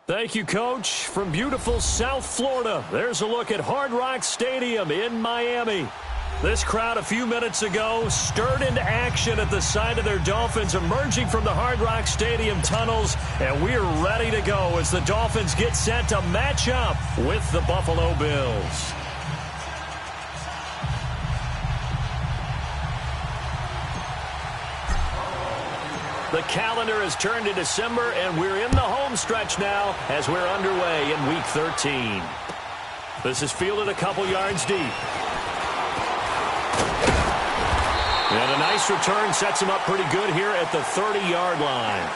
Thank you, Coach. From beautiful South Florida, there's a look at Hard Rock Stadium in Miami. This crowd a few minutes ago stirred into action at the side of their Dolphins emerging from the Hard Rock Stadium tunnels, and we're ready to go as the Dolphins get set to match up with the Buffalo Bills. The calendar has turned to December, and we're in the home stretch now as we're underway in Week 13. This is fielded a couple yards deep. And a nice return sets him up pretty good here at the 30-yard line.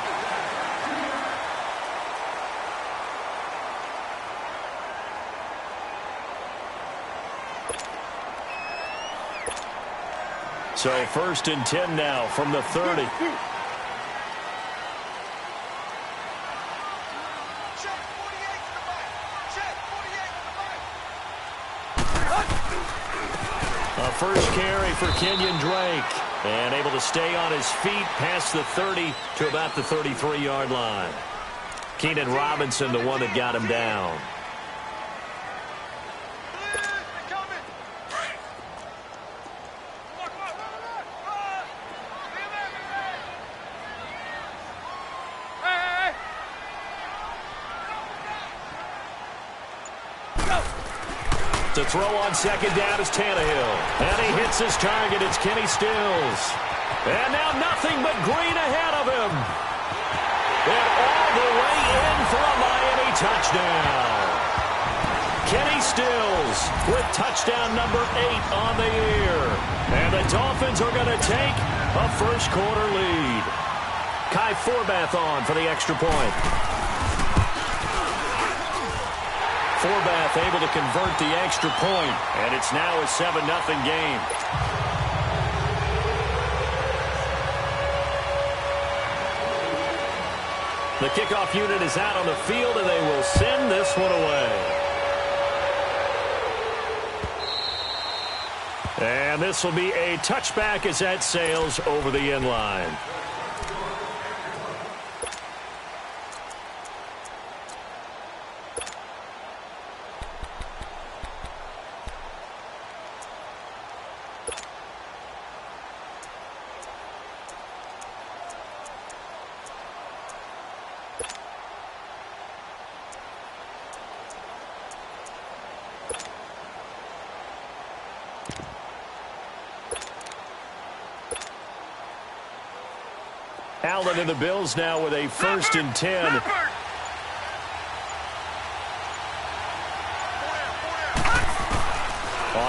So 1st and 10 now from the 30. First carry for Kenyon Drake. And able to stay on his feet past the 30 to about the 33-yard line. Keenan Robinson, the one that got him down. To throw on second down is Tannehill. And he hits his target. It's Kenny Stills. And now nothing but green ahead of him. And all the way in for a Miami touchdown. Kenny Stills with touchdown number 8 on the year. And the Dolphins are going to take a first-quarter lead. Kai Forbath on for the extra point. Forbath able to convert the extra point, and it's now a 7-0 game. The kickoff unit is out on the field, and they will send this one away. And this will be a touchback as that sails over the end line. Allen and the Bills now with a 1st and 10. On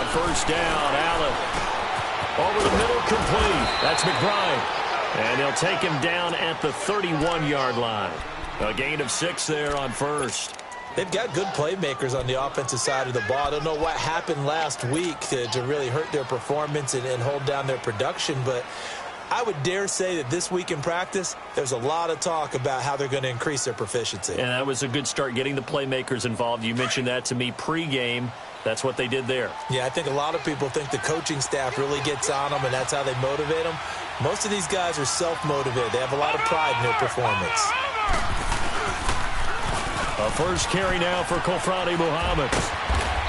1st down, Allen. Over the middle, complete. That's McBride. And they'll take him down at the 31-yard line. A gain of 6 there on 1st. They've got good playmakers on the offensive side of the ball. I don't know what happened last week to really hurt their performance and hold down their production, but I would dare say that this week in practice, there's a lot of talk about how they're going to increase their proficiency. And that was a good start, getting the playmakers involved. You mentioned that to me pregame. That's what they did there. Yeah, I think a lot of people think the coaching staff really gets on them, and that's how they motivate them. Most of these guys are self-motivated. They have a lot of pride in their performance. A first carry now for Kofrani Muhammad.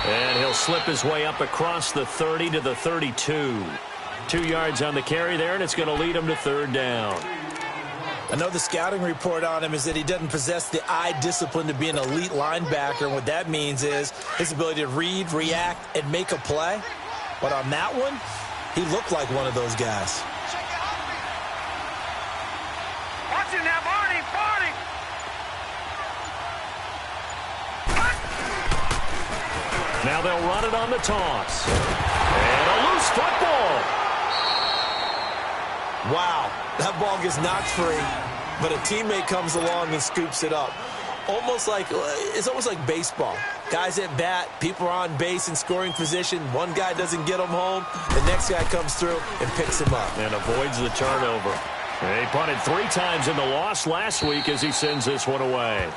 And he'll slip his way up across the 30 to the 32. 2 yards on the carry there, and it's going to lead him to 3rd down. I know the scouting report on him is that he doesn't possess the eye discipline to be an elite linebacker, and what that means is his ability to read, react, and make a play. But on that one, he looked like one of those guys. Watch him now, Barney, Barney! Now they'll run it on the toss. And a loose football. Wow, that ball gets knocked free, but a teammate comes along and scoops it up. It's almost like baseball. Guys at bat, people are on base in scoring position. One guy doesn't get them home. The next guy comes through and picks him up. And avoids the turnover. He punted 3 times in the loss last week as he sends this one away.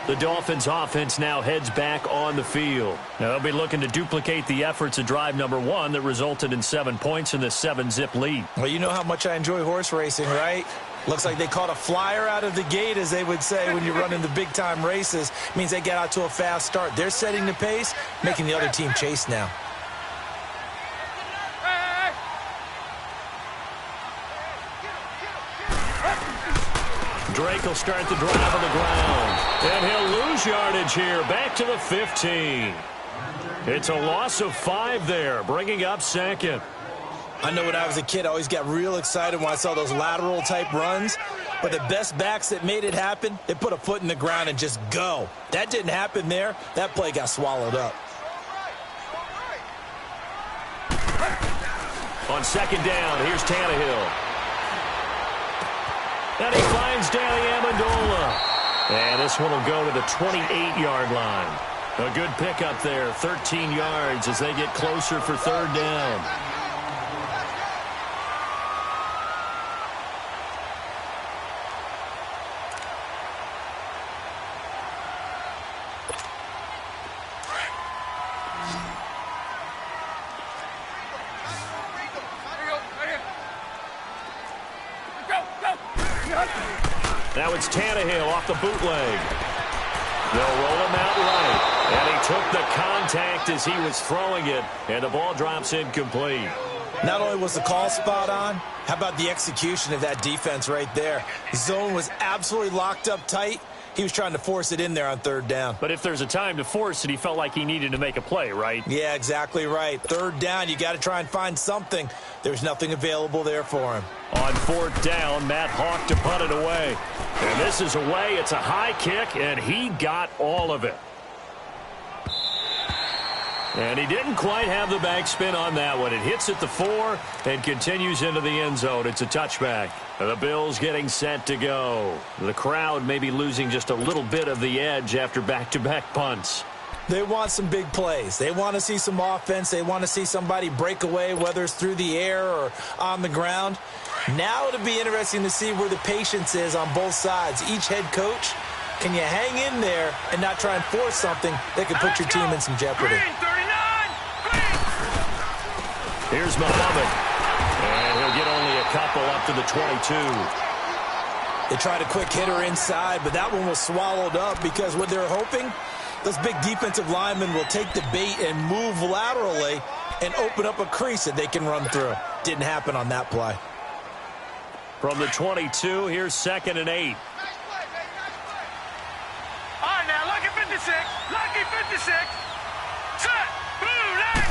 The Dolphins offense now heads back on the field. Now they'll be looking to duplicate the efforts of drive number 1 that resulted in 7 points in the 7-zip lead. Well, you know how much I enjoy horse racing, right? Looks like they caught a flyer out of the gate, as they would say when you're running the big-time races. Means they get out to a fast start. They're setting the pace, making the other team chase now. Drake will start the drive on the ground. And he'll lose yardage here. Back to the 15. It's a loss of 5 there, bringing up second. I know when I was a kid, I always got real excited when I saw those lateral-type runs. But the best backs that made it happen, they put a foot in the ground and just go. That didn't happen there. That play got swallowed up. On second down, here's Tannehill. And he finds Danny Amendola. And this one will go to the 28-yard line. A good pickup there, 13 yards as they get closer for third down. Now it's Tannehill off the bootleg. They'll roll him out right. And he took the contact as he was throwing it. And the ball drops incomplete. Not only was the call spot on, how about the execution of that defense right there? The zone was absolutely locked up tight. He was trying to force it in there on third down. But if there's a time to force it, he felt like he needed to make a play, right? Yeah, exactly right. Third down, you got to try and find something. There's nothing available there for him. On fourth down, Matt Hawk to punt it away. And this is away. It's a high kick, and he got all of it. And he didn't quite have the backspin on that one. It hits at the 4 and continues into the end zone. It's a touchback. The Bills getting set to go. The crowd may be losing just a little bit of the edge after back-to-back punts. They want some big plays. They want to see some offense. They want to see somebody break away, whether it's through the air or on the ground. Now it'll be interesting to see where the patience is on both sides. Each head coach, can you hang in there and not try and force something that could put your team in some jeopardy? Here's Muhammad. And he'll get only a couple up to the 22. They tried a quick hitter inside, but that one was swallowed up because what they're hoping, those big defensive linemen will take the bait and move laterally and open up a crease that they can run through. Didn't happen on that play. From the 22, here's 2nd and 8. All right, now, lucky 56. Lucky 56. Set. Boom, line.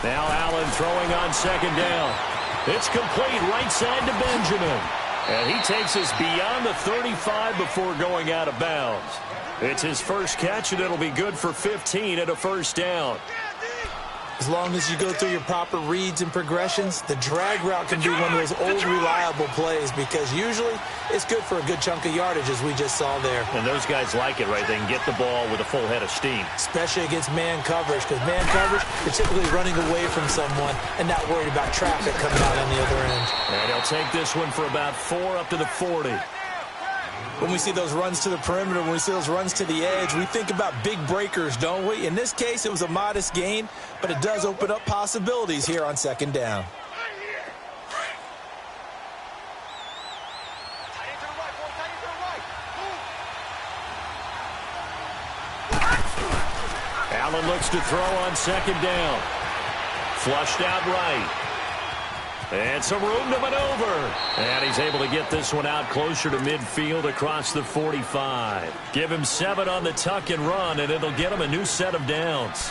Now Allen throwing on second down. It's complete right side to Benjamin. And he takes us beyond the 35 before going out of bounds. It's his first catch, and it'll be good for 15 at a first down. As long as you go through your proper reads and progressions, the drag route can be one of those old reliable plays because usually it's good for a good chunk of yardage, as we just saw there. And those guys like it, right? They can get the ball with a full head of steam. Especially against man coverage, because man coverage, you're typically running away from someone and not worried about traffic coming out on the other end. And he'll take this one for about 4 up to the 40. When we see those runs to the perimeter, when we see those runs to the edge, we think about big breakers, don't we? In this case, it was a modest gain, but it does open up possibilities here on second down. Allen looks to throw on second down. Flushed out right. And some room to maneuver. And he's able to get this one out closer to midfield across the 45. Give him 7 on the tuck and run, and it'll get him a new set of downs.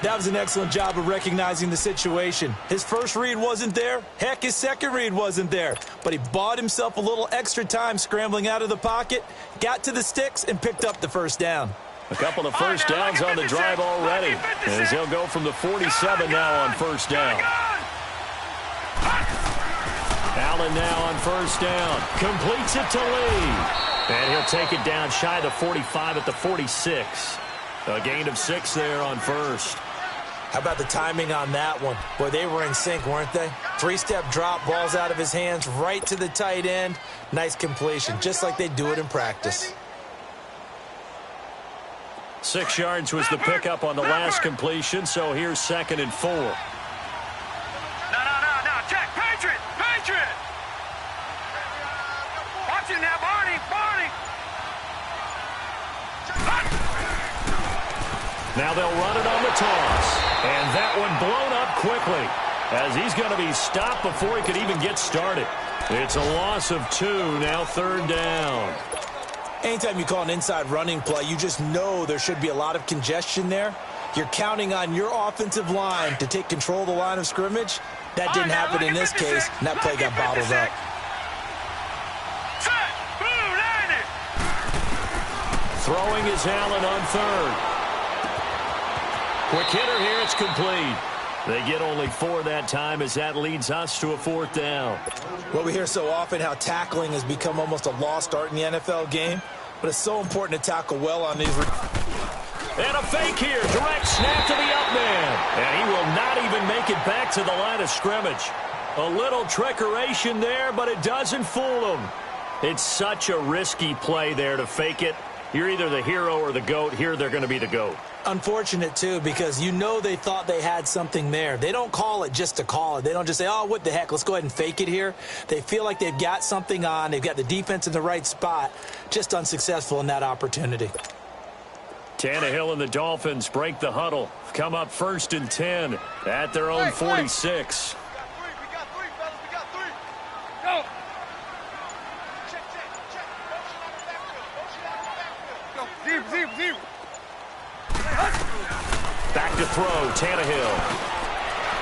That was an excellent job of recognizing the situation. His first read wasn't there. Heck, his second read wasn't there. But he bought himself a little extra time scrambling out of the pocket, got to the sticks, and picked up the first down. A couple of first downs on the drive already, as he'll go from the 47 now on first down. Allen now on first down. Completes it to Lee. And he'll take it down shy of the 45 at the 46. A gain of 6 there on first. How about the timing on that one? Boy, they were in sync, weren't they? 3-step drop, balls out of his hands, right to the tight end. Nice completion, just like they do it in practice. 6 yards was the pickup on the last completion, so here's 2nd and 4. No, check. Patriot. they'll run it on the toss. And that one blown up quickly as he's going to be stopped before he could even get started. It's a loss of 2, now 3rd down. Anytime you call an inside running play, you just know there should be a lot of congestion there. You're counting on your offensive line to take control of the line of scrimmage. That didn't happen in this case, and that play got bottled up. Throwing is Allen on 3rd. Quick hitter here, it's complete. They get only 4 that time as that leads us to a 4th down. Well, we hear so often how tackling has become almost a lost art in the NFL game, but it's so important to tackle well on these. And a fake here, direct snap to the up man. And he will not even make it back to the line of scrimmage. A little trickeration there, but it doesn't fool him. It's such a risky play there to fake it. You're either the hero or the GOAT. Here they're going to be the GOAT. Unfortunate, too, because you know they thought they had something there. They don't call it just to call it. They don't just say, oh, what the heck, let's go ahead and fake it here. They feel like they've got something on. They've got the defense in the right spot. Just unsuccessful in that opportunity. Tannehill and the Dolphins break the huddle. Come up 1st and 10 at their own 46. We got 3, fellas. We got 3. Go. Check. Motion out of the backfield. Go. Zero. Back to throw, Tannehill.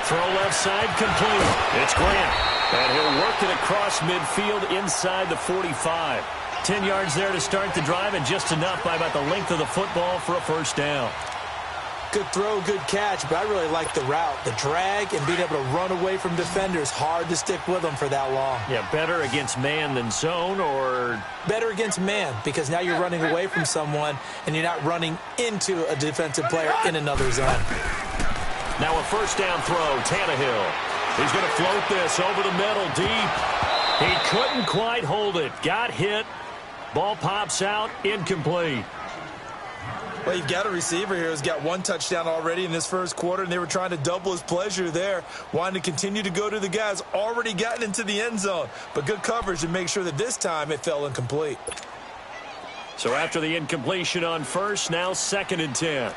Throw left side, complete. It's Grant. And he'll work it across midfield inside the 45. 10 yards there to start the drive, and just enough by about the length of the football for a 1st down. Good throw, good catch, but I really like the route. The drag and being able to run away from defenders, hard to stick with them for that long. Yeah, better against man than zone, or? Better against man, because now you're running away from someone and you're not running into a defensive player in another zone. Now a 1st down throw, Tannehill. He's going to float this over the middle, deep. He couldn't quite hold it. Got hit. Ball pops out, incomplete. Well, you've got a receiver here who's got 1 touchdown already in this 1st quarter, and they were trying to double his pleasure there, wanting to continue to go to the guys already gotten into the end zone. But good coverage to make sure that this time it fell incomplete. So after the incompletion on 1st, now 2nd and 10.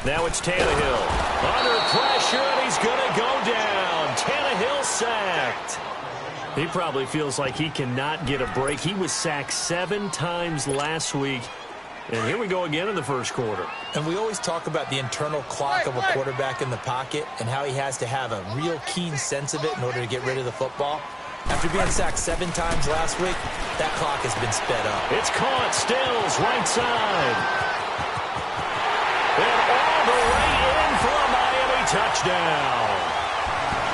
Now it's Tannehill. Under pressure, and he's going to go down. Tannehill sacked. He probably feels like he cannot get a break. He was sacked 7 times last week. And here we go again in the 1st quarter. And we always talk about the internal clock of a quarterback in the pocket and how he has to have a real keen sense of it in order to get rid of the football. After being sacked 7 times last week, that clock has been sped up. It's caught. Stills, right side. And all the way in for a Miami touchdown.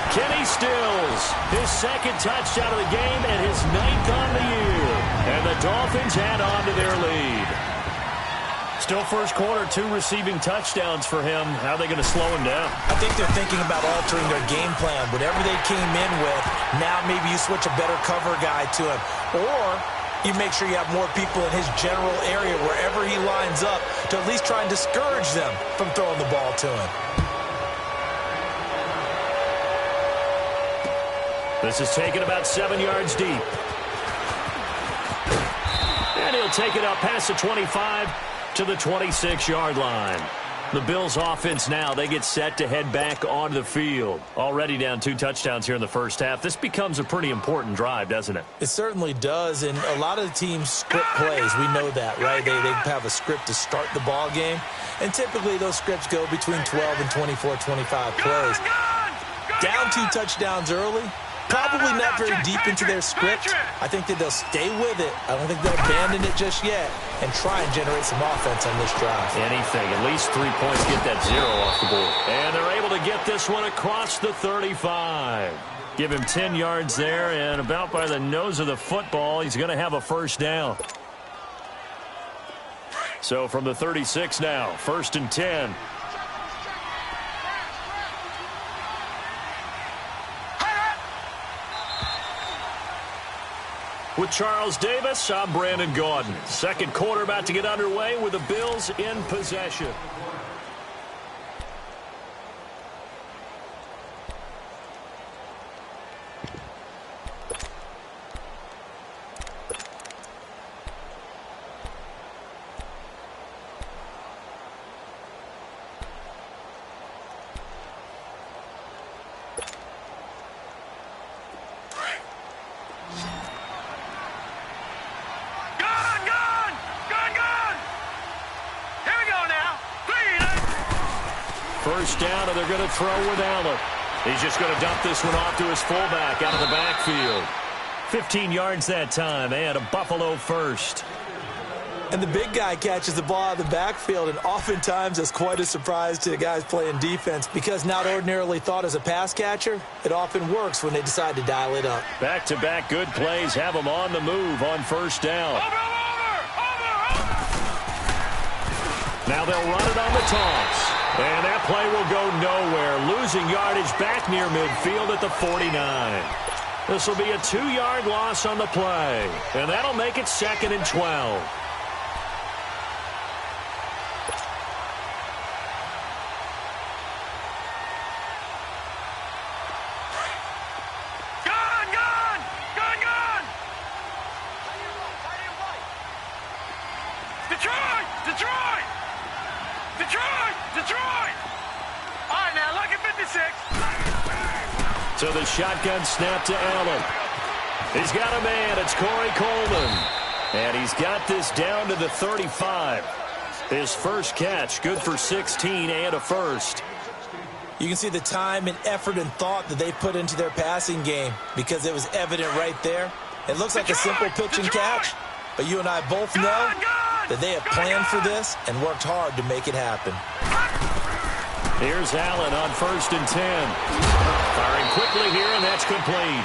Kenny Stills, his 2nd touchdown of the game and his 9th on the year. And the Dolphins add on to their lead. Still 1st quarter, 2 receiving touchdowns for him. How are they going to slow him down? I think they're thinking about altering their game plan. Whatever they came in with, now maybe you switch a better cover guy to him. Or you make sure you have more people in his general area wherever he lines up to at least try and discourage them from throwing the ball to him. This is taken about 7 yards deep. And he'll take it up past the 25 to the 26-yard line. The Bills offense now, they get set to head back onto the field. Already down 2 touchdowns here in the 1st half. This becomes a pretty important drive, doesn't it? It certainly does, and a lot of the teams script plays. We know that, right? They have a script to start the ball game, and typically those scripts go between 12 and 24, 25 plays. Down 2 touchdowns early. Probably not very deep into their script. I think that they'll stay with it. I don't think they'll abandon it just yet and try and generate some offense on this drive. Anything. At least 3 points. Get that 0 off the board. And they're able to get this one across the 35. Give him 10 yards there, and about by the nose of the football, he's going to have a 1st down. So from the 36 now, 1st and 10. With Charles Davis, I'm Brandon Gaudin. 2nd quarter about to get underway with the Bills in possession. First down, and they're going to throw with Allen. He's just going to dump this one off to his fullback out of the backfield. 15 yards that time, and a Buffalo first. And the big guy catches the ball out of the backfield, and oftentimes it's quite a surprise to the guys playing defense because not ordinarily thought as a pass catcher, it often works when they decide to dial it up. Back-to-back good plays have them on the move on first down. Now they'll run it on the toss. And that play will go nowhere, losing yardage back near midfield at the 49. This will be a 2-yard loss on the play, and that'll make it 2nd and 12. So the shotgun snap to Allen. He's got a man. It's Corey Coleman. And he's got this down to the 35. His first catch, good for 16 and a first. You can see the time and effort and thought that they put into their passing game because it was evident right there. It looks like a simple pitch and catch, but you and I both know that they have planned for this and worked hard to make it happen. Here's Allen on 1st and 10. Firing quickly here, and that's complete.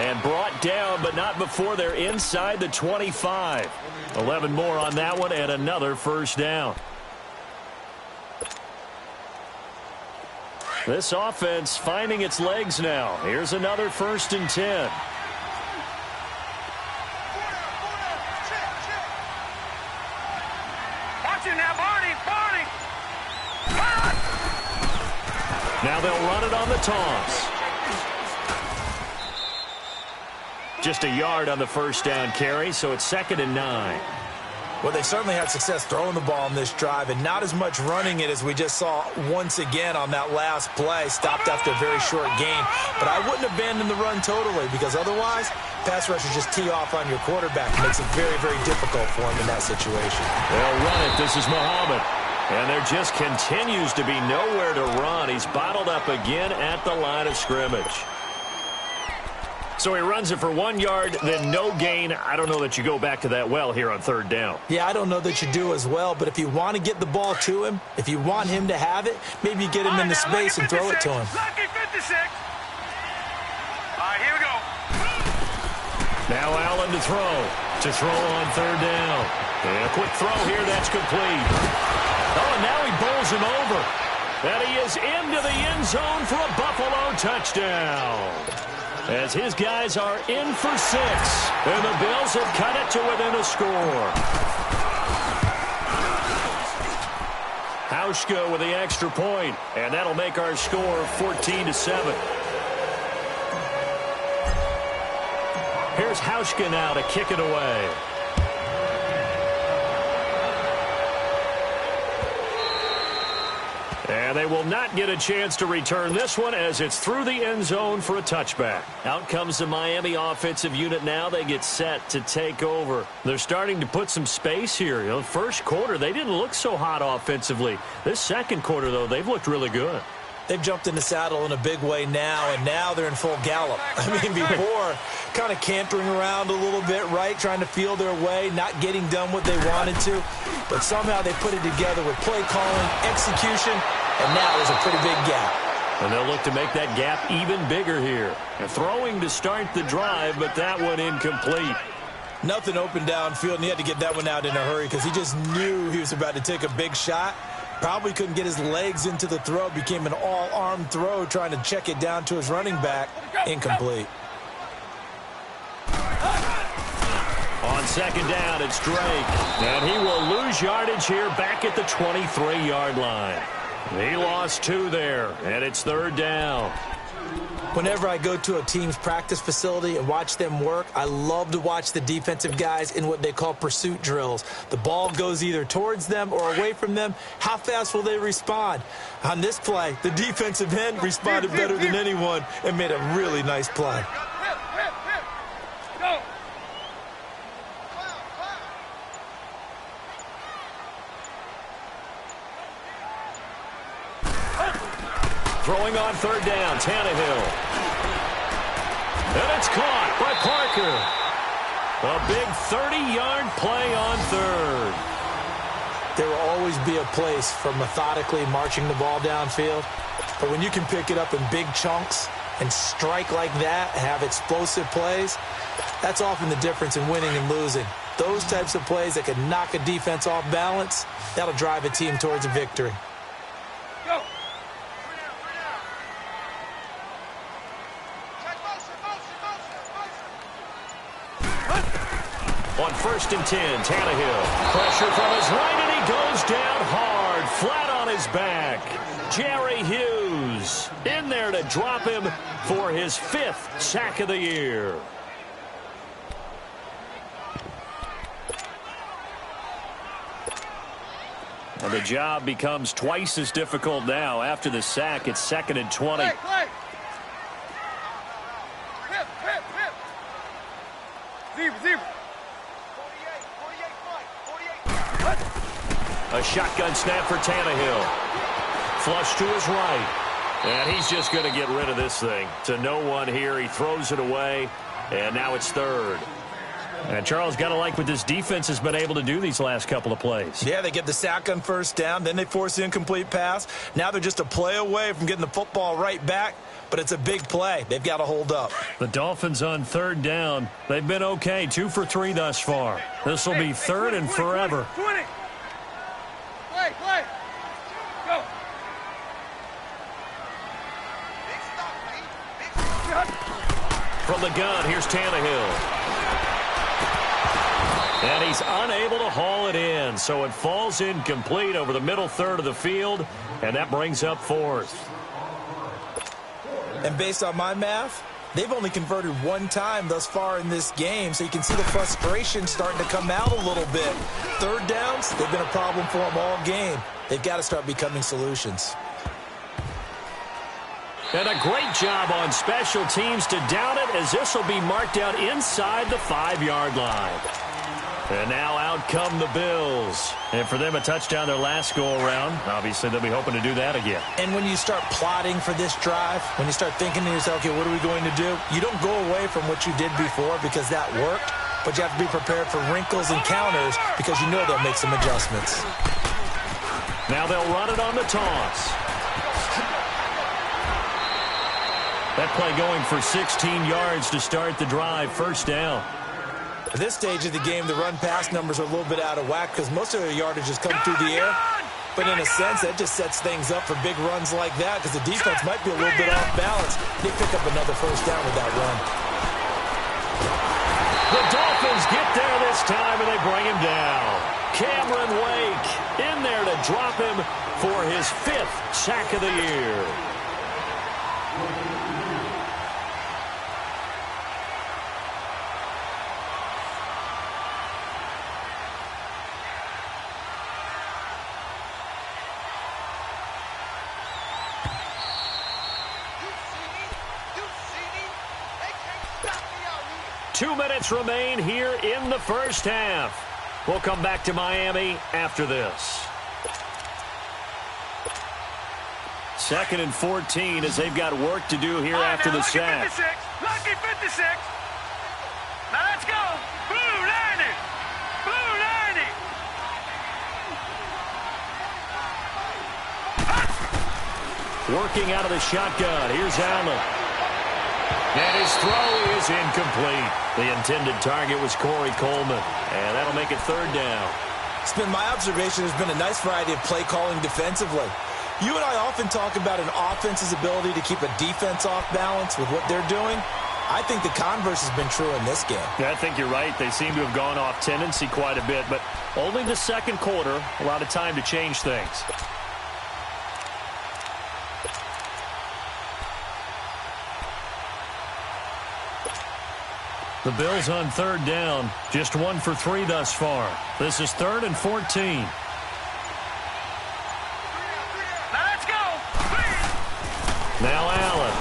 And brought down, but not before they're inside the 25. 11 more on that one, and another first down. This offense finding its legs now. Here's another 1st and 10. Watch it now, Barney. Now they'll run it on the toss. Just a yard on the first down carry, so it's 2nd and 9. Well, they certainly had success throwing the ball on this drive, and not as much running it as we just saw once again on that last play. Stopped after a very short gain. But I wouldn't abandon the run totally because otherwise, pass rushers just tee off on your quarterback. It makes it very, very difficult for him in that situation. They'll run it. This is Muhammad. And there just continues to be nowhere to run. He's bottled up again at the line of scrimmage. So he runs it for 1 yard, then no gain. I don't know that you go back to that well here on 3rd down. Yeah, I don't know that you do as well, but if you want to get the ball to him, if you want him to have it, maybe you get him into space and throw it to him. Lucky 56. All right, here we go. Now Allen to throw on 3rd down. And a quick throw here, that's complete. Oh, and now he bowls him over. And he is into the end zone for a Buffalo touchdown. As his guys are in for 6. And the Bills have cut it to within a score. Hauschka with the extra point. And that'll make our score 14-7. Here's Hauschka now to kick it away. And they will not get a chance to return this one as it's through the end zone for a touchback. Out comes the Miami offensive unit now. They get set to take over. They're starting to put some space here. You know, first quarter, they didn't look so hot offensively. This second quarter, though, they've looked really good. They've jumped in the saddle in a big way now, and now they're in full gallop. I mean, before, kind of cantering around a little bit, right, trying to feel their way, not getting done what they wanted to. But somehow they put it together with play calling, execution, and now there's a pretty big gap. And they'll look to make that gap even bigger here. And throwing to start the drive, but that one incomplete. Nothing open downfield, and he had to get that one out in a hurry because he just knew he was about to take a big shot. Probably couldn't get his legs into the throw. Became an all-arm throw trying to check it down to his running back. Incomplete. On 2nd down, it's Drake. And he will lose yardage here back at the 23-yard line. He lost 2 there, and it's 3rd down. Whenever I go to a team's practice facility and watch them work, I love to watch the defensive guys in what they call pursuit drills. The ball goes either towards them or away from them. How fast will they respond? On this play, the defensive end responded better than anyone and made a really nice play. Go. Throwing on third down, Tannehill. And it's caught by Parker. A big 30-yard play on third. There will always be a place for methodically marching the ball downfield. But when you can pick it up in big chunks and strike like that, have explosive plays, that's often the difference in winning and losing. Those types of plays that can knock a defense off balance, that'll drive a team towards a victory. Go. On 1st and 10, Tannehill. Pressure from his right, and he goes down hard, flat on his back. Jerry Hughes in there to drop him for his 5th sack of the year. And the job becomes twice as difficult now. After the sack, it's 2nd and 20. Play. Zero. A shotgun snap for Tannehill. Flush to his right. And he's just going to get rid of this thing. To no one here. He throws it away. And now it's 3rd. And Charles, got to like what this defense has been able to do these last couple of plays. Yeah, they get the sack on 1st down, then they force the incomplete pass. Now they're just a play away from getting the football right back, but it's a big play. They've got to hold up. The Dolphins on 3rd down. They've been okay, 2 for 3 thus far. This will be 3rd and forever. 20. Play. Go. From the gun, here's Tannehill. And he's unable to haul it in, so it falls incomplete over the middle third of the field, and that brings up 4th. And based on my math, they've only converted 1 time thus far in this game, so you can see the frustration starting to come out a little bit. 3rd downs, they've been a problem for them all game. They've got to start becoming solutions. And a great job on special teams to down it, as this will be marked out inside the 5-yard line. And now out come the Bills. And for them, a touchdown their last go-around. Obviously, they'll be hoping to do that again. And when you start plotting for this drive, when you start thinking to yourself, okay, what are we going to do? You don't go away from what you did before because that worked, but you have to be prepared for wrinkles and counters because you know they'll make some adjustments. Now they'll run it on the toss. That play going for 16 yards to start the drive, 1st down. At this stage of the game, the run-pass numbers are a little bit out of whack because most of their yardage has come through the air. But in a sense, that just sets things up for big runs like that because the defense might be a little bit off balance. They pick up another 1st down with that run. The Dolphins get there this time, and they bring him down. Cameron Wake in there to drop him for his 5th sack of the year. Two minutes remain here in the 1st half. We'll come back to Miami after this. 2nd and 14 as they've got work to do here after the sack. Lucky 56. Now let's go. Blue 90. Blue 90. Working out of the shotgun. Here's Allen. And his throw is incomplete. The intended target was Corey Coleman. And that'll make it 3rd down. It's been my observation there's been a nice variety of play calling defensively. You and I often talk about an offense's ability to keep a defense off balance with what they're doing. I think the converse has been true in this game. Yeah, I think you're right. They seem to have gone off tendency quite a bit, but only the 2nd quarter, a lot of time to change things. The Bills on third down. Just 1 for 3 thus far. This is 3rd and 14. Now let's go. Now Allen.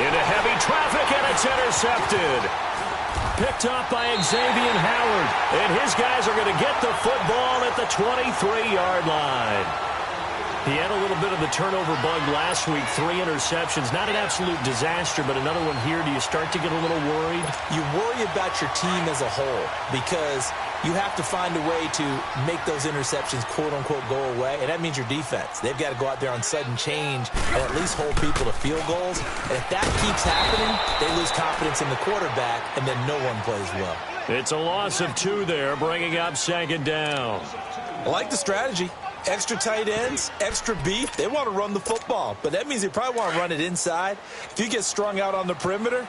Into heavy traffic, and it's intercepted. Picked up by Xavier Howard. And his guys are going to get the football at the 23-yard line. He had a little bit of the turnover bug last week, 3 interceptions. Not an absolute disaster, but another one here. Do you start to get a little worried? You worry about your team as a whole because you have to find a way to make those interceptions, quote-unquote, go away, and that means your defense. They've got to go out there on sudden change and at least hold people to field goals. And if that keeps happening, they lose confidence in the quarterback, and then no one plays well. It's a loss of 2 there, bringing up 2nd down. I like the strategy. Extra tight ends, extra beef. They want to run the football, but that means they probably want to run it inside. If you get strung out on the perimeter,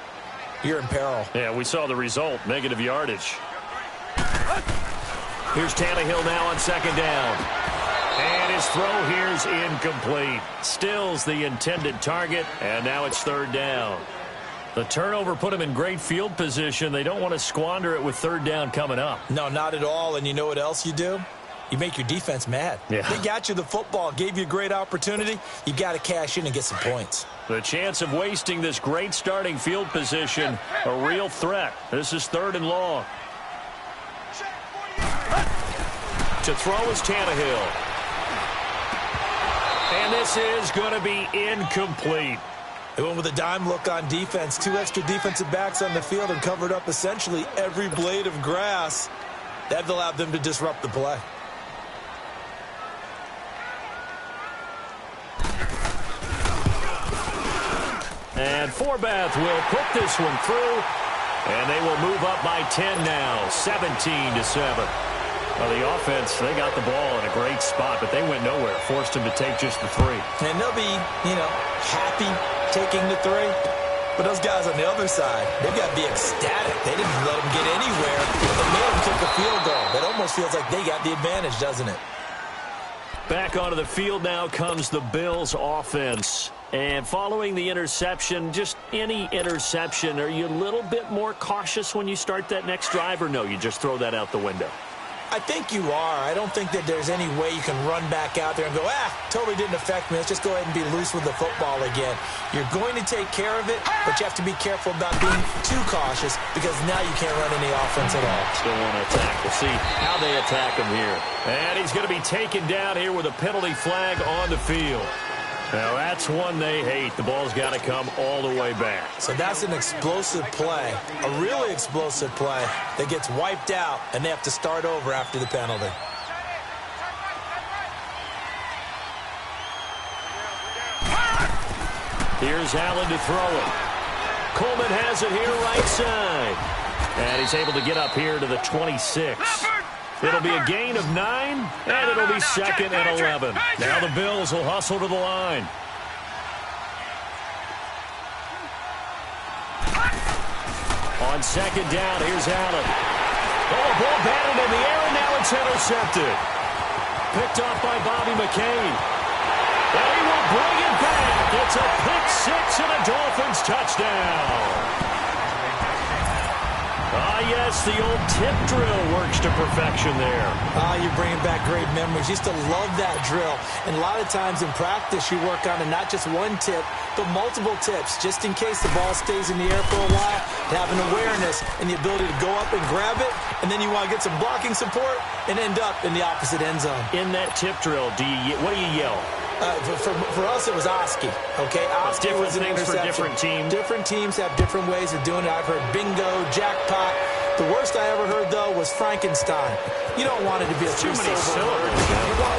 you're in peril. Yeah, we saw the result, negative yardage. Here's Tannehill now on 2nd down. And his throw here's incomplete. Stills the intended target, and now it's 3rd down. The turnover put him in great field position. They don't want to squander it with 3rd down coming up. No, not at all, and you know what else you do? You make your defense mad. Yeah. They got you the football, gave you a great opportunity. You got to cash in and get some points. The chance of wasting this great starting field position, a real threat. This is 3rd and long. To throw is Tannehill. And this is going to be incomplete. They went with a dime look on defense. 2 extra defensive backs on the field and covered up essentially every blade of grass. That allowed them to disrupt the play. And Forbath will put this one through, and they will move up by 10 now, 17-7. Well, the offense, they got the ball in a great spot, but they went nowhere, forced them to take just the 3. And they'll be, happy taking the 3. But those guys on the other side, they've got to be ecstatic. They didn't let them get anywhere, and made them kick a field goal. That almost feels like they got the advantage, doesn't it? Back onto the field now comes the Bills offense. And following the interception, just any interception, are you a little bit more cautious when you start that next drive, or no, you just throw that out the window? I think you are. I don't think that there's any way you can run back out there and go, totally didn't affect me. Let's just go ahead and be loose with the football again. You're going to take care of it, but you have to be careful about being too cautious because now you can't run any offense at all. Still want to attack. We'll see how they attack him here. And he's going to be taken down here with a penalty flag on the field. Now, that's one they hate. The ball's got to come all the way back. So that's an explosive play, a really explosive play that gets wiped out, and they have to start over after the penalty. Here's Allen to throw it. Coleman has it here right side. And he's able to get up here to the 26. It'll be a gain of 9, and it'll be 2nd and 11. Now the Bills will hustle to the line. On 2nd down, here's Allen. Oh, ball batted in the air, and now it's intercepted. Picked off by Bobby McCain. And he will bring it back. It's a pick-6 and a Dolphins touchdown. Yes, the old tip drill works to perfection there. You're bringing back great memories. Used to love that drill. And a lot of times in practice, you work on it, not just one tip, but multiple tips, just in case the ball stays in the air for a while, to have an awareness and the ability to go up and grab it, and then you want to get some blocking support and end up in the opposite end zone. In that tip drill, what do you yell? For us, it was Oski. Okay, Oski was an interception. For different teams. Different teams have different ways of doing it. I've heard bingo, jackpot. The worst I ever heard, though, was Frankenstein. You don't want it to be a too many syllables.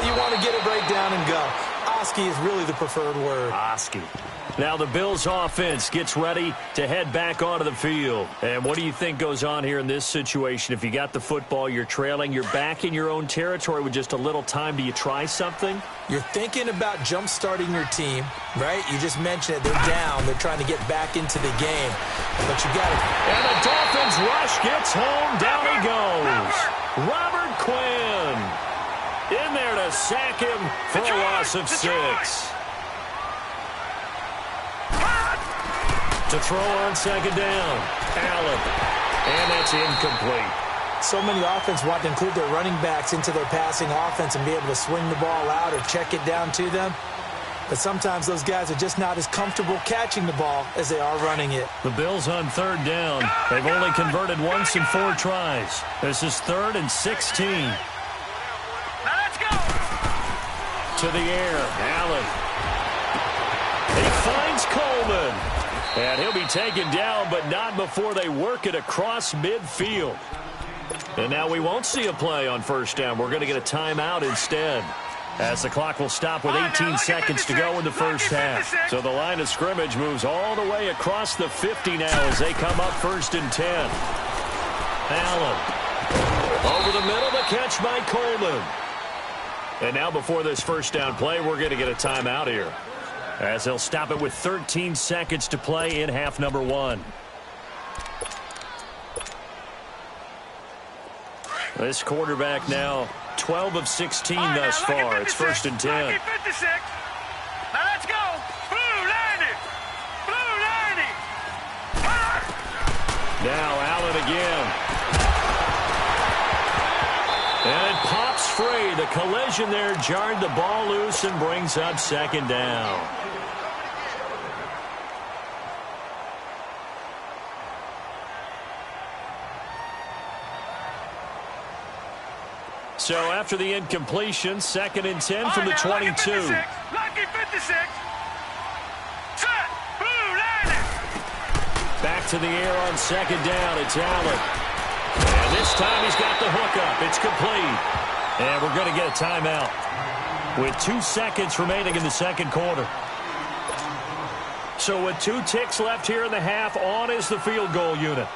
You want to get it right down and go. Oski is really the preferred word. Oski. Now the Bills offense gets ready to head back onto the field. And what do you think goes on here in this situation? If you got the football, you're trailing, you're back in your own territory with just a little time. Do you try something? You're thinking about jump-starting your team, right? You just mentioned it. They're down. They're trying to get back into the game. But you got to... And the Dolphins rush gets home. Down he goes. Robert Quinn in there to sack him for a loss of 6. To throw on second down, Allen. And that's incomplete. So many offense want to include their running backs into their passing offense and be able to swing the ball out or check it down to them. But sometimes those guys are just not as comfortable catching the ball as they are running it. The Bills on third down. They've only converted once in 4 tries. This is 3rd and 16. Now let's go. To the air, Allen. He finds Coleman. And he'll be taken down, but not before they work it across midfield. And now we won't see a play on first down. We're going to get a timeout instead, as the clock will stop with 18 seconds to go in the first half. So the line of scrimmage moves all the way across the 50 now as they come up 1st and 10. Allen. Over the middle, the catch by Coleman. And now before this first down play, we're going to get a timeout here, as they'll stop it with 13 seconds to play in half number 1. This quarterback now 12 of 16 thus far. It's 1st and 10. Now let's go. Blue landing. Blue landing. Now Allen again. And it pops free. The collision there jarred the ball loose and brings up 2nd down. So after the incompletion, 2nd and 10 from the 22. Lucky 56. Set. Blue landing. Back to the air on 2nd down. It's Allen. And this time he's got the hook up. It's complete. And we're going to get a timeout with 2 seconds remaining in the 2nd quarter. So with 2 ticks left here in the half, on is the field goal unit.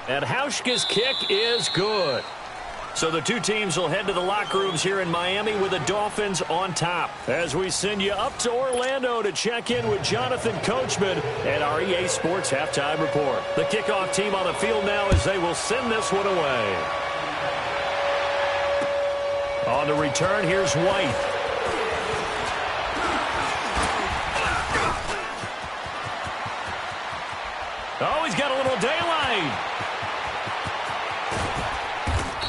And Hauschka's kick is good. So the 2 teams will head to the locker rooms here in Miami with the Dolphins on top, as we send you up to Orlando to check in with Jonathan Coachman and our EA Sports Halftime Report. The kickoff team on the field now as they will send this one away. On the return, here's White. Oh, he's got a little daylight.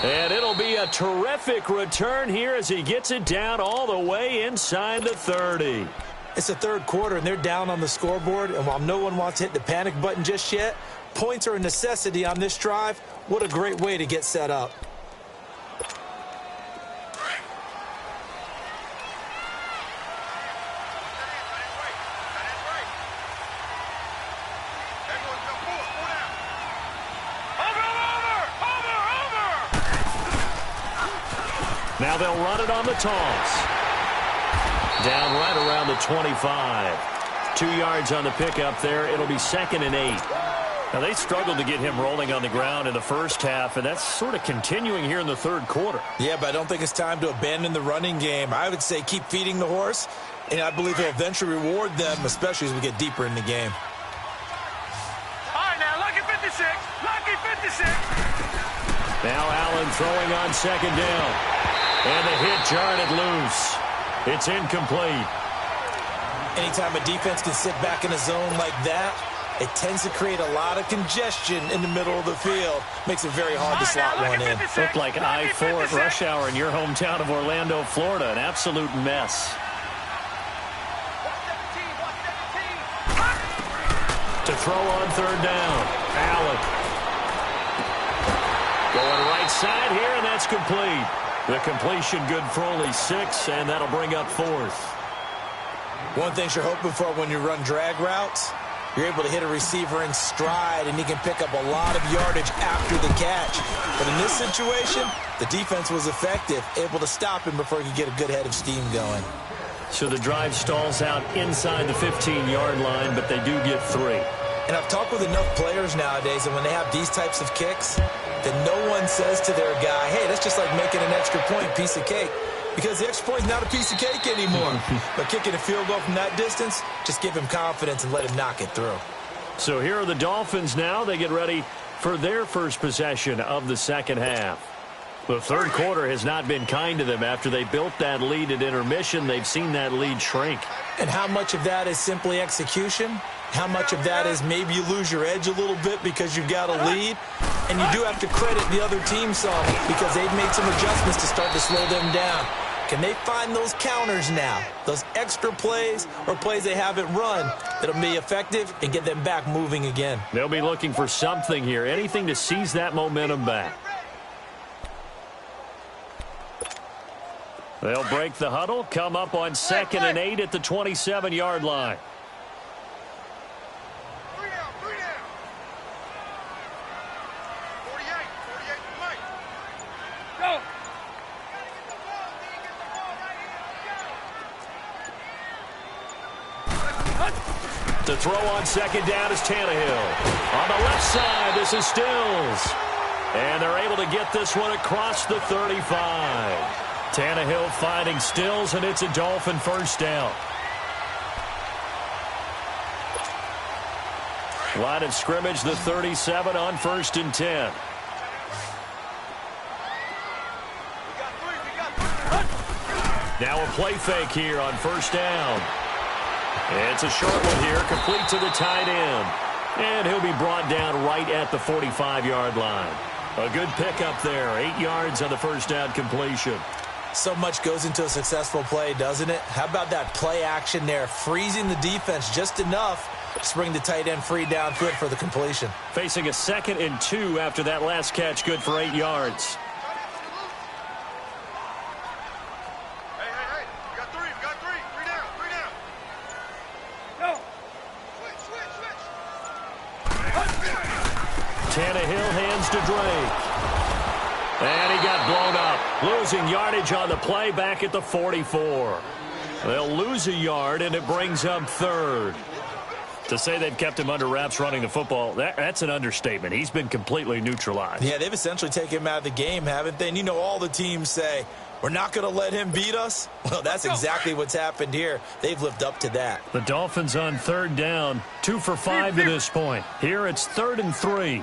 And it'll be a terrific return here as he gets it down all the way inside the 30. It's the 3rd quarter, and they're down on the scoreboard. And while no one wants to hit the panic button just yet, points are a necessity on this drive. What a great way to get set up. Now they'll run it on the toss. Down right around the 25. 2 yards on the pickup there. It'll be 2nd and 8. Now they struggled to get him rolling on the ground in the first half, and that's sort of continuing here in the 3rd quarter. Yeah, but I don't think it's time to abandon the running game. I would say keep feeding the horse, and I believe he'll eventually reward them, especially as we get deeper in the game. All right, now, Lucky 56. Lucky 56. Now Allen throwing on 2nd down. And the hit jarred it loose. It's incomplete. Anytime a defense can sit back in a zone like that, it tends to create a lot of congestion in the middle of the field. Makes it very hard to slot one in. Looked like I-4 at rush hour in your hometown of Orlando, Florida. An absolute mess. To throw on 3rd down. Allen. Going right side here, and that's complete. The completion good for only 6, and that'll bring up 4th. One thing you're hoping for when you run drag routes, you're able to hit a receiver in stride, and he can pick up a lot of yardage after the catch. But in this situation, the defense was effective, able to stop him before he could get a good head of steam going. So the drive stalls out inside the 15-yard line, but they do get 3. And I've talked with enough players nowadays, and when they have these types of kicks, then no one says to their guy, hey, that's just like making an extra point, piece of cake. Because the extra point is not a piece of cake anymore. But kicking a field goal from that distance, just give him confidence and let him knock it through. So here are the Dolphins now. They get ready for their first possession of the 2nd half. The third quarter has not been kind to them. After they built that lead at intermission, they've seen that lead shrink. And how much of that is simply execution? How much of that is maybe you lose your edge a little bit because you've got a lead? And you do have to credit the other team some because they've made some adjustments to start to slow them down. Can they find those counters now, those extra plays or plays they haven't run that'll be effective and get them back moving again? They'll be looking for something here, anything to seize that momentum back. They'll break the huddle, come up on 2nd and 8 at the 27-yard line. To throw on 2nd down is Tannehill. On the left side, this is Stills. And they're able to get this one across the 35. Tannehill finding Stills, and it's a Dolphin first down. Line of scrimmage, the 37 on 1st and 10. Now a play fake here on 1st down. It's a short one here, complete to the tight end. And he'll be brought down right at the 45-yard line. A good pickup there, 8 yards on the first down completion. So much goes into a successful play, doesn't it? How about that play action there, freezing the defense just enough to bring the tight end free downfield for the completion. Facing a 2nd and 2 after that last catch, good for 8 yards. Hey, we got three. Three down. Go. Switch. Tannehill hands to Drake. And he got blown up. Losing yardage on the play back at the 44. They'll lose a yard, and it brings up 3rd. To say they've kept him under wraps running the football, that's an understatement. He's been completely neutralized. Yeah, they've essentially taken him out of the game, haven't they? And you know all the teams say, we're not going to let him beat us. Well, that's exactly what's happened here. They've lived up to that. The Dolphins on 3rd down, 2 for 5 to this point. Here it's 3rd and 3. Hey,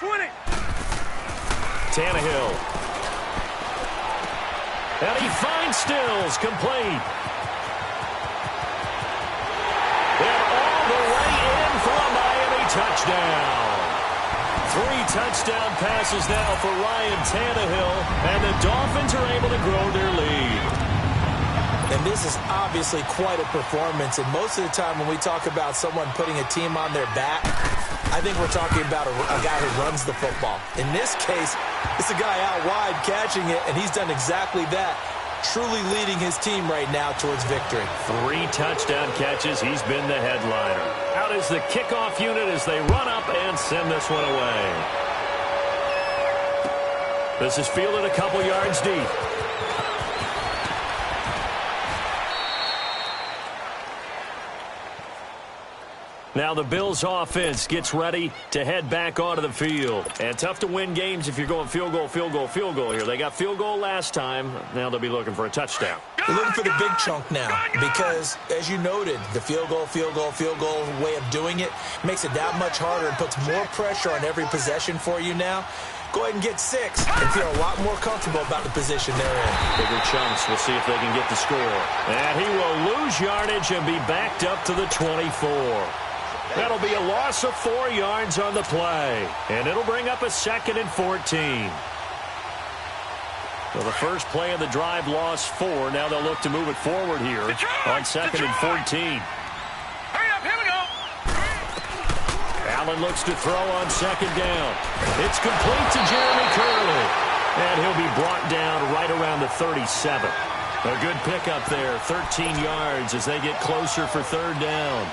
20. Tannehill. And he finds Stills, complete. And all the way in for a Miami touchdown. 3 touchdown passes now for Ryan Tannehill, and the Dolphins are able to grow their lead. And this is obviously quite a performance, and most of the time when we talk about someone putting a team on their back, I think we're talking about a guy who runs the football. In this case, it's a guy out wide catching it, and he's done exactly that, truly leading his team right now towards victory. 3 touchdown catches. He's been the headliner. Out is the kickoff unit as they run up and send this one away. This is fielded a couple yards deep. Now the Bills offense gets ready to head back onto the field. And tough to win games if you're going field goal here. They got field goal last time. Now they'll be looking for a touchdown. They're looking for the big chunk now because, as you noted, the field goal way of doing it makes it that much harder and puts more pressure on every possession for you now. Go ahead and get 6 and feel a lot more comfortable about the position they're in. Bigger chunks. We'll see if they can get the score. And he will lose yardage and be backed up to the 24. That'll be a loss of 4 yards on the play. And it'll bring up a 2nd and 14. So the first play of the drive lost 4. Now they'll look to move it forward here on 2nd and 14. Hurry up, here we go. Allen looks to throw on 2nd down. It's complete to Jeremy Curley. And he'll be brought down right around the 37. A good pickup there, 13 yards as they get closer for 3rd down.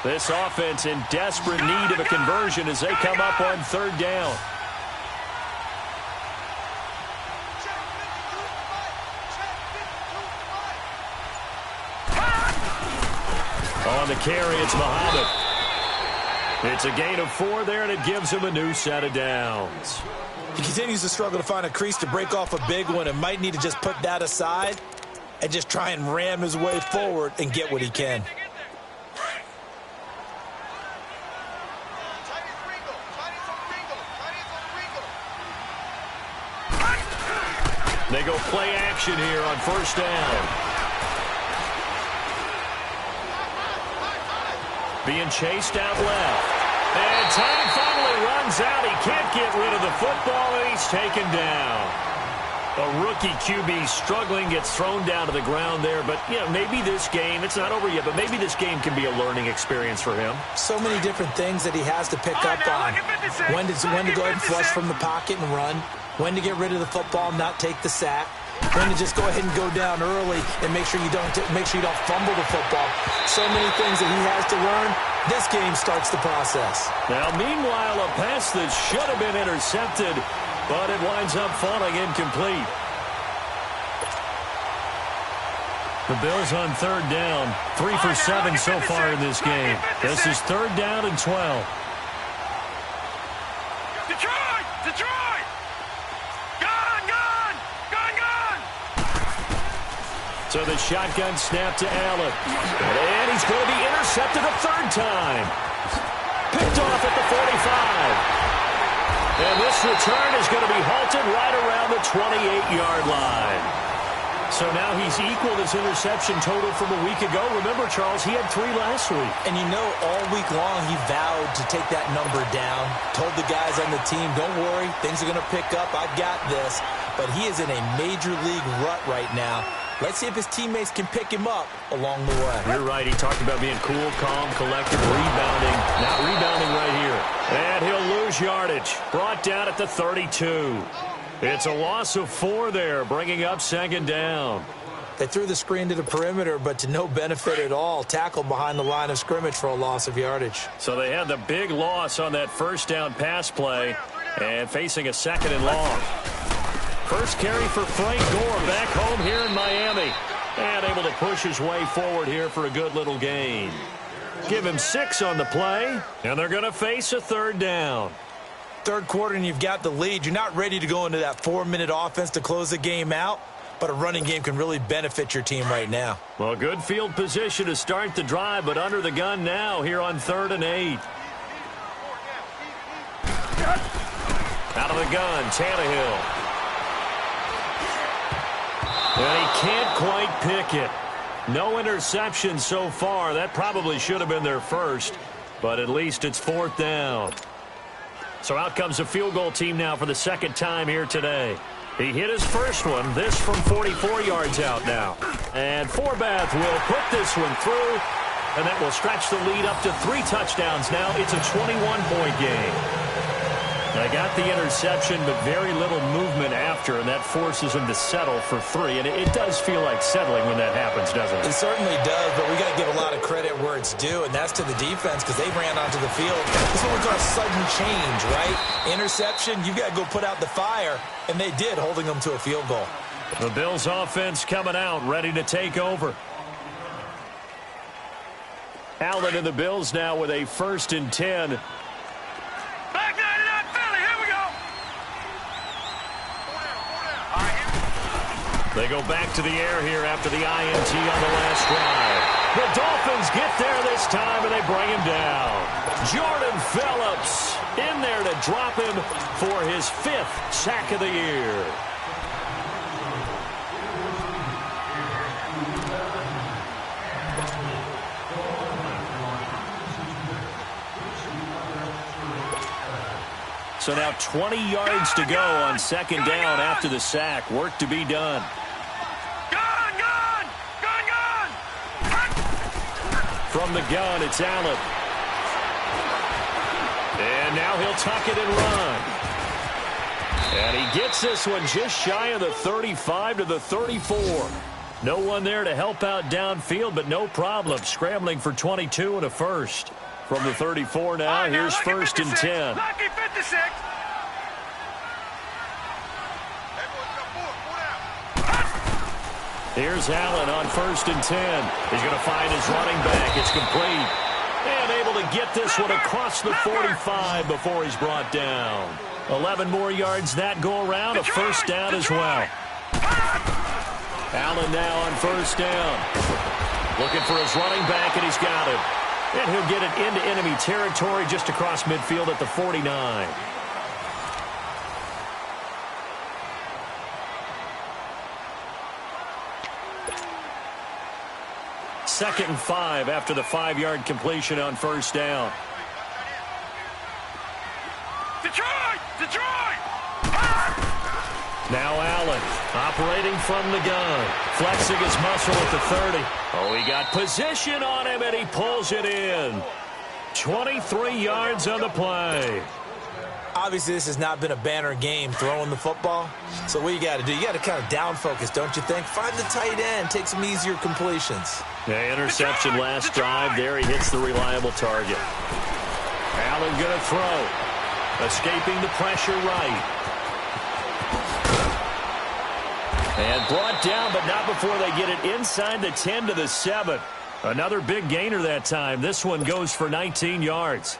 This offense in desperate need of a conversion as they come up on 3rd down. On the carry, it's Muhammad. It's a gain of 4 there, and it gives him a new set of downs. He continues to struggle to find a crease to break off a big one and might need to just put that aside and just try and ram his way forward and get what he can. They go play action here on first down. Being chased out left. And time finally runs out. He can't get rid of the football, and he's taken down. A rookie QB struggling, gets thrown down to the ground there. But, you know, maybe this game, it's not over yet, but maybe this game can be a learning experience for him. So many different things that he has to pick up on. When to go ahead and flush from the pocket and run. When to get rid of the football, not take the sack. When to just go ahead and go down early and make sure you don't fumble the football. So many things that he has to learn. This game starts the process. Now, meanwhile, a pass that should have been intercepted, but it winds up falling incomplete. The Bills on third down, 3 for 7 so far in this game. This is third down and 12. Detroit! Detroit! Gone! Gone! Gone! Gone! So the shotgun snap to Allen. And he's going to be intercepted a third time. Picked off at the 45. And this return is going to be halted right around the 28-yard line. So now he's equaled his interception total from a week ago. Remember, Charles, he had 3 last week. And you know, all week long he vowed to take that number down. Told the guys on the team, don't worry, things are going to pick up. I've got this. But he is in a major league rut right now. Let's see if his teammates can pick him up along the way. You're right. He talked about being cool, calm, collected, rebounding. Not rebounding right here. And he'll lose yardage. Brought down at the 32. It's a loss of 4 there, bringing up second down. They threw the screen to the perimeter, but to no benefit at all. Tackled behind the line of scrimmage for a loss of yardage. So they had the big loss on that first down pass play and facing a second and long. First carry for Frank Gore back home here in Miami. And able to push his way forward here for a good little gain. Give him 6 on the play, and they're going to face a third down. Third quarter and you've got the lead. You're not ready to go into that 4-minute offense to close the game out, but a running game can really benefit your team right now. Well, good field position to start the drive, but under the gun now here on 3rd and 8. Out of the gun, Tannehill. And he can't quite pick it. No interception so far. That probably should have been their first, but at least it's 4th down. So out comes the field goal team now for the second time here today. He hit his first one, this from 44 yards out now. And Forbath will put this one through, and that will stretch the lead up to 3 touchdowns now. It's a 21-point game. They got the interception, but very little movement after, and that forces him to settle for 3. And it does feel like settling when that happens, doesn't it? It certainly does, but we got to give a lot of credit where it's due, and that's to the defense because they ran onto the field. This is what we call a sudden change, right? Interception, you got to go put out the fire, and they did, holding them to a field goal. The Bills offense coming out, ready to take over. Allen and the Bills now with a 1st and 10. Back 99 Philly, here we go. They go back to the air here after the INT on the last drive. The Dolphins get there this time, and they bring him down. Jordan Phillips in there to drop him for his 5th sack of the year. So now 20 yards to go on second down after the sack. Work to be done. Gone! Gone! Gone! Gone! From the gun, it's Allen. And now he'll tuck it and run. And he gets this one just shy of the 35 to the 34. No one there to help out downfield, but no problem. Scrambling for 22 and a first. From the 34 now, here's 1st and 10. Lucky 56. Here's Allen on 1st and 10. He's going to find his running back. It's complete. And able to get this one across the 45 before he's brought down. 11 more yards that go around, a first down as well. Allen now on first down. Looking for his running back, and he's got it. And he'll get it into enemy territory just across midfield at the 49. Second and 5 after the 5-yard completion on first down. Detroit! Detroit! Now Allen operating from the gun. Flexing his muscle at the 30. Oh, he got position on him, and he pulls it in. 23 yards on the play. Obviously, this has not been a banner game throwing the football. So what you got to do, you got to kind of down focus, don't you think? Find the tight end, take some easier completions. The interception last drive there. He hits the reliable target. Allen going to throw. Escaping the pressure right. And brought down, but not before they get it inside the 10 to the 7. Another big gainer that time. This one goes for 19 yards.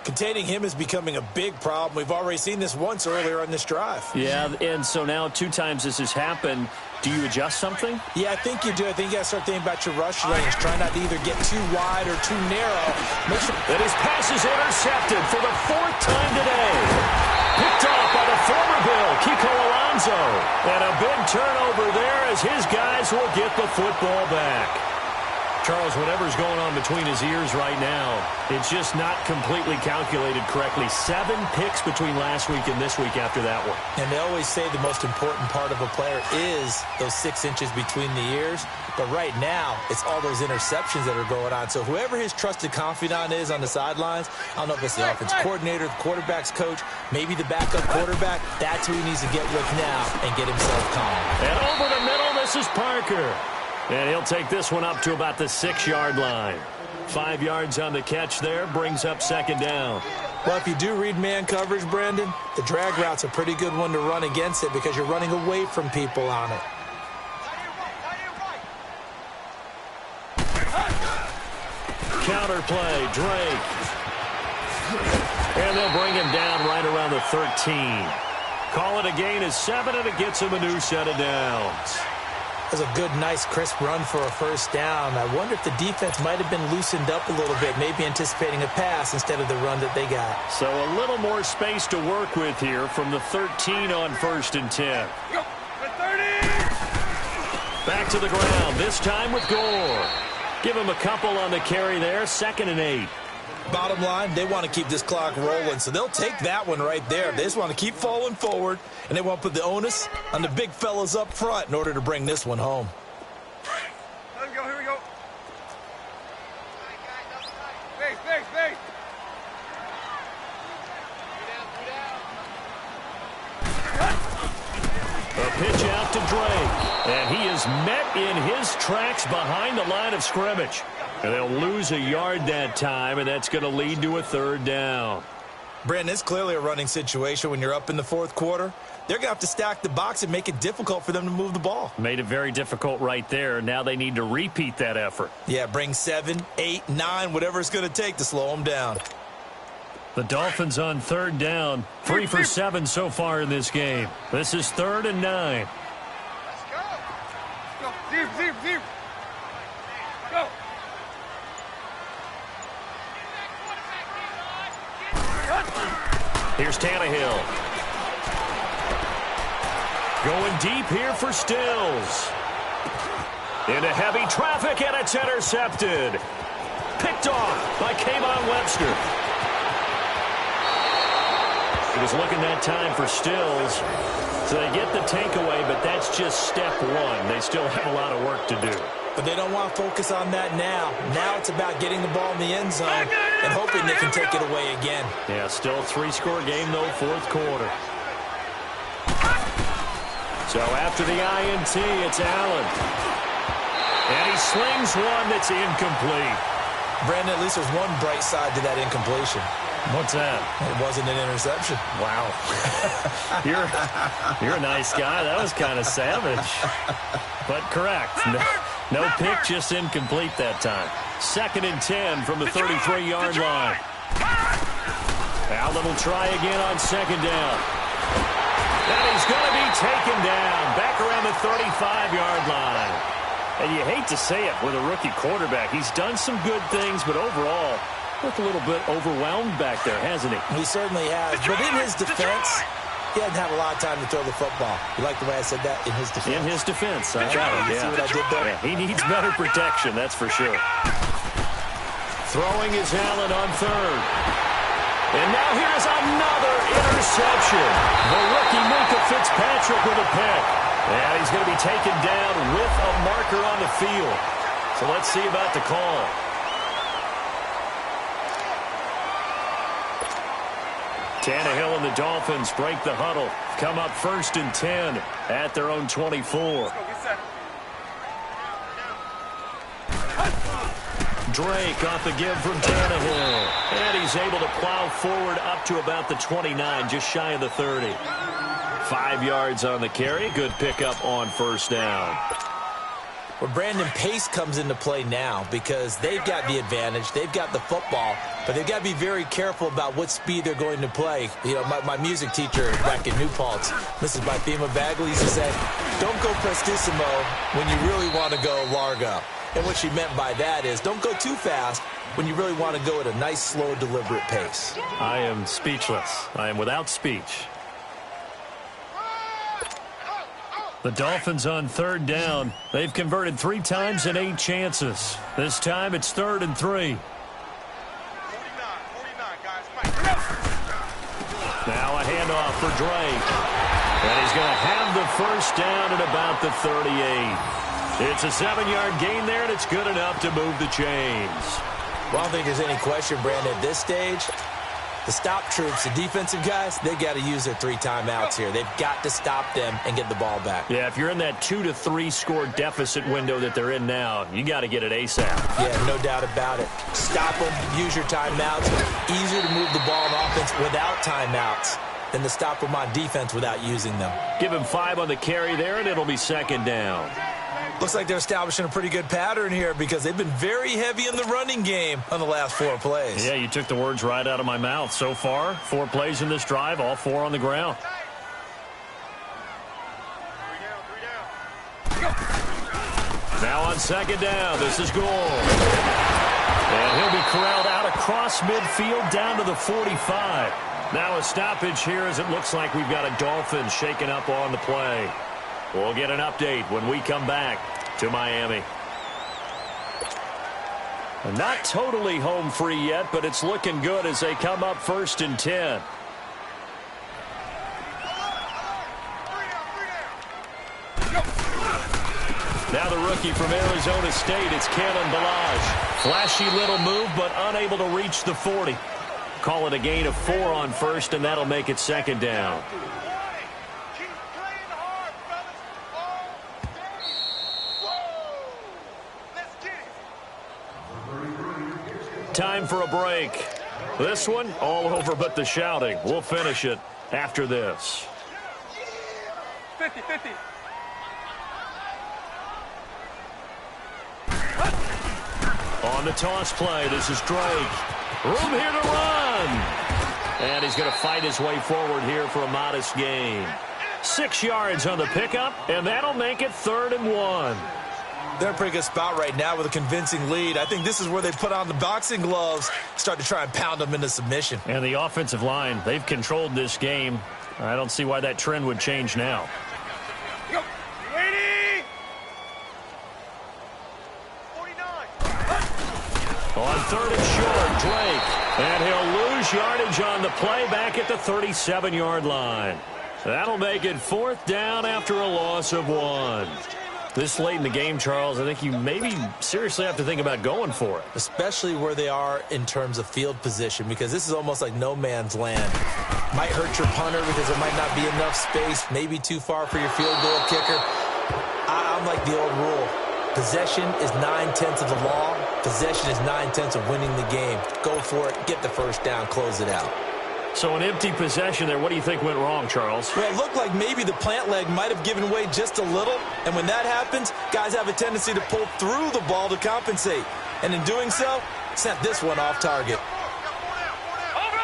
Containing him is becoming a big problem. We've already seen this once earlier on this drive. Yeah, and so now 2 times this has happened. Do you adjust something? Yeah, I think you do. I think you got to start thinking about your rush lanes. Try not to either get too wide or too narrow. Make sure that his pass is intercepted for the 4th time today. Picked off by the former Bill, Kiko Alonso. And a big turnover there as his guys will get the football back. Charles, whatever's going on between his ears right now, it's just not completely calculated correctly. 7 picks between last week and this week after that one. And they always say the most important part of a player is those 6 inches between the ears. But right now, it's all those interceptions that are going on. So whoever his trusted confidant is on the sidelines, I don't know if it's the offense coordinator, the quarterback's coach, maybe the backup quarterback, that's who he needs to get with now and get himself calm. And over the middle, this is Parker. And he'll take this one up to about the 6-yard line. 5 yards on the catch there, brings up second down. Well, if you do read man coverage, Brandon, the drag route's a pretty good one to run against it because you're running away from people on it. Counter play, Drake. And they'll bring him down right around the 13. Call it a gain of 7, and it gets him a new set of downs. That was a good, nice, crisp run for a first down. I wonder if the defense might have been loosened up a little bit, maybe anticipating a pass instead of the run that they got. So a little more space to work with here from the 13 on 1st and 10. Back to the ground, this time with Gore. Give him a couple on the carry there, 2nd and 8. Bottom line, they want to keep this clock rolling, so they'll take that one right there. They just want to keep falling forward, and they want to put the onus on the big fellas up front in order to bring this one home. Let's go, here we go. Space. A pitch out to Drake, and he is met in his tracks behind the line of scrimmage. And they'll lose a yard that time, and that's going to lead to a 3rd down. Brandon, it's clearly a running situation when you're up in the 4th quarter. They're going to have to stack the box and make it difficult for them to move the ball. Made it very difficult right there. Now they need to repeat that effort. Yeah, bring 7, 8, 9, whatever it's going to take to slow them down. The Dolphins on 3rd down, 3 for 7 so far in this game. This is 3rd and 9. Let's go. Deep. Go. Here's Tannehill. Going deep here for Stills. Into heavy traffic, and it's intercepted. Picked off by Kayvon Webster. He was looking that time for Stills. So they get the takeaway, but that's just step 1. They still have a lot of work to do. But they don't want to focus on that now. Now it's about getting the ball in the end zone and hoping they can take it away again. Yeah, still a 3-score game, though, 4th quarter. So after the INT, it's Allen. And he slings one that's incomplete. Brandon, at least there's one bright side to that incompletion. What's that? It wasn't an interception. Wow. You're a nice guy. That was kind of savage. But correct. No pick, just incomplete that time. 2nd and 10 from the 33-yard line. Allen will try again on second down. And he's going to be taken down back around the 35-yard line. And you hate to say it with a rookie quarterback. He's done some good things, but overall, looked a little bit overwhelmed back there, hasn't he? He certainly has. But in his defense, he doesn't have a lot of time to throw the football. You like the way I said that? In his defense. In his defense. I got it, yeah. See what I did there? Yeah, he needs better protection, that's for sure. Throwing is Allen on third. And now here's another interception. The rookie Minkah Fitzpatrick with a pick. And he's going to be taken down with a marker on the field. So let's see about the call. Tannehill and the Dolphins break the huddle. Come up 1st and 10 at their own 24. Drake off the give from Tannehill. And he's able to plow forward up to about the 29, just shy of the 30. 5 yards on the carry. Good pickup on first down. Well, Brandon, pace comes into play now because they've got the advantage. They've got the football, but they've got to be very careful about what speed they're going to play. You know, my music teacher back in New Paltz, Mrs. Bythema Bagley, used to say, don't go prestissimo when you really want to go largo. And what she meant by that is don't go too fast when you really want to go at a nice, slow, deliberate pace. I am speechless. I am without speech. The Dolphins on third down. They've converted 3 times in 8 chances. This time it's 3rd and 3. Now a handoff for Drake. And he's going to have the first down at about the 38. It's a 7-yard gain there, and it's good enough to move the chains. Well, I don't think there's any question, Brandon, at this stage, the stop troops, the defensive guys, they got to use their 3 timeouts here. They've got to stop them and get the ball back. Yeah, if you're in that 2 to 3 score deficit window that they're in now, you got to get it ASAP. Yeah, no doubt about it. Stop them, use your timeouts. Easier to move the ball on offense without timeouts than to stop them on defense without using them. Give him 5 on the carry there, and it'll be 2nd down. Looks like they're establishing a pretty good pattern here because they've been very heavy in the running game on the last 4 plays. Yeah, you took the words right out of my mouth. So far, 4 plays in this drive, all 4 on the ground. Now on 2nd down, this is Gore. And he'll be corralled out across midfield down to the 45. Now a stoppage here as it looks like we've got a Dolphins shaken up on the play. We'll get an update when we come back to Miami. Not totally home free yet, but it's looking good as they come up 1st and 10. Now the rookie from Arizona State, it's Kalen Ballage. Flashy little move, but unable to reach the 40. Call it a gain of 4 on first, and that'll make it 2nd down. Time for a break. This one, all over but the shouting. We'll finish it after this. 50-50. On the toss play, this is Drake. Room here to run. And he's going to fight his way forward here for a modest gain. 6 yards on the pickup, and that'll make it 3rd and 1. They're in a pretty good spot right now with a convincing lead. I think this is where they put on the boxing gloves, start to try and pound them into submission. And the offensive line, they've controlled this game. I don't see why that trend would change now. Go. 80. 49. On 3rd and short, Drake. And he'll lose yardage on the play back at the 37-yard line. That'll make it 4th down after a loss of 1. This late in the game, Charles, I think you maybe seriously have to think about going for it. Especially where they are in terms of field position, because this is almost like no man's land. Might hurt your punter because there might not be enough space, maybe too far for your field goal kicker. I'm like the old rule. Possession is 9/10 of the law. Possession is 9/10 of winning the game. Go for it, get the first down, close it out. So an empty possession there. What do you think went wrong, Charles? Well, it looked like maybe the plant leg might have given way just a little. And when that happens, guys have a tendency to pull through the ball to compensate. And in doing so, sent this one off target. Over.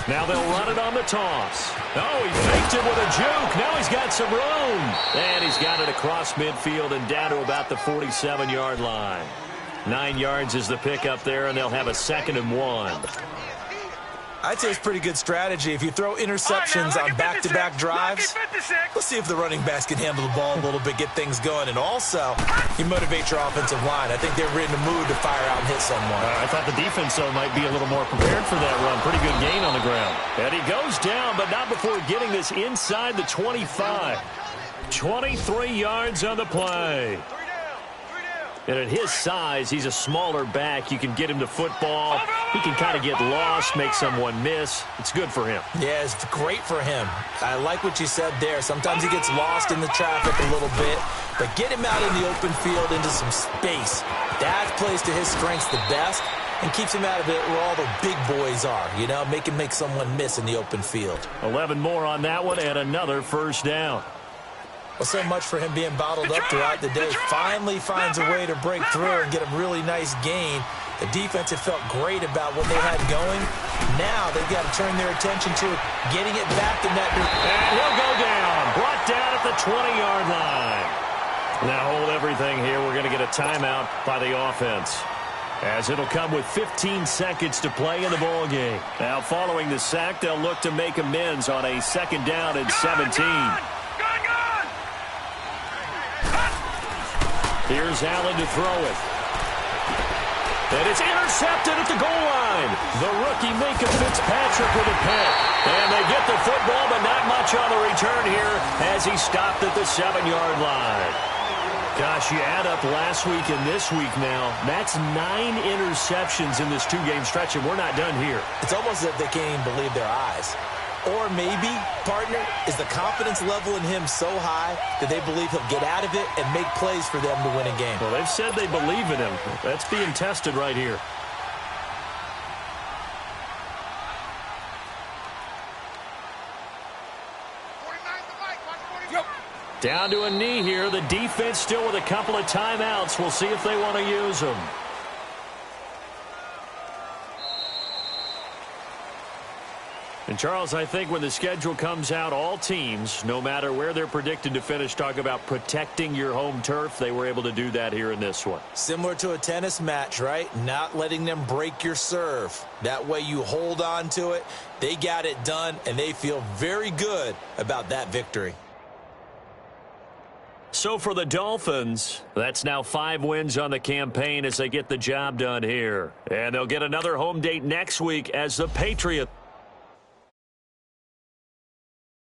Now they'll run it on the toss. Oh, he faked it with a juke. Now he's got some room. And he's got it across midfield and down to about the 47-yard line. 9 yards is the pickup there, and they'll have a 2nd and 1. I'd say it's pretty good strategy. If you throw interceptions on back-to-back drives, let's see if the running backs can handle the ball a little bit, get things going, and also you motivate your offensive line. I think they're in the mood to fire out and hit someone. I thought the defense, though, might be a little more prepared for that run. Pretty good gain on the ground. And he goes down, but not before getting this inside the 25. 23 yards on the play. And at his size, he's a smaller back. You can get him to football. He can kind of get lost, make someone miss. It's good for him. Yeah, it's great for him. I like what you said there. Sometimes he gets lost in the traffic a little bit, but get him out in the open field into some space. That plays to his strengths the best and keeps him out of it where all the big boys are, you know, make him make someone miss in the open field. 11 more on that one and another first down. Well, so much for him being bottled up throughout the day. Finally finds a way to break through and get a really nice gain. The defense had felt great about what they had going. Now they've got to turn their attention to getting it back in that direction. And he'll go down. Brought down at the 20-yard line. Now hold everything here. We're going to get a timeout by the offense, as it'll come with 15 seconds to play in the ball game. Now following the sack, they'll look to make amends on a 2nd down and 17. Here's Allen to throw it. And it's intercepted at the goal line. The rookie Minkah Fitzpatrick with a pick. And they get the football, but not much on the return here as he stopped at the 7-yard line. Gosh, you add up last week and this week now. That's 9 interceptions in this 2-game stretch, and we're not done here. It's almost as if they can't even believe their eyes. Or maybe, partner, is the confidence level in him so high that they believe he'll get out of it and make plays for them to win a game. Well, they've said they believe in him. That's being tested right here. Down to a knee here. The defense still with a couple of timeouts. We'll see if they want to use them. And, Charles, I think when the schedule comes out, all teams, no matter where they're predicted to finish, talk about protecting your home turf. They were able to do that here in this one. Similar to a tennis match, right? Not letting them break your serve. That way you hold on to it. They got it done, and they feel very good about that victory. So for the Dolphins, that's now 5 wins on the campaign as they get the job done here. And they'll get another home date next week as the Patriots.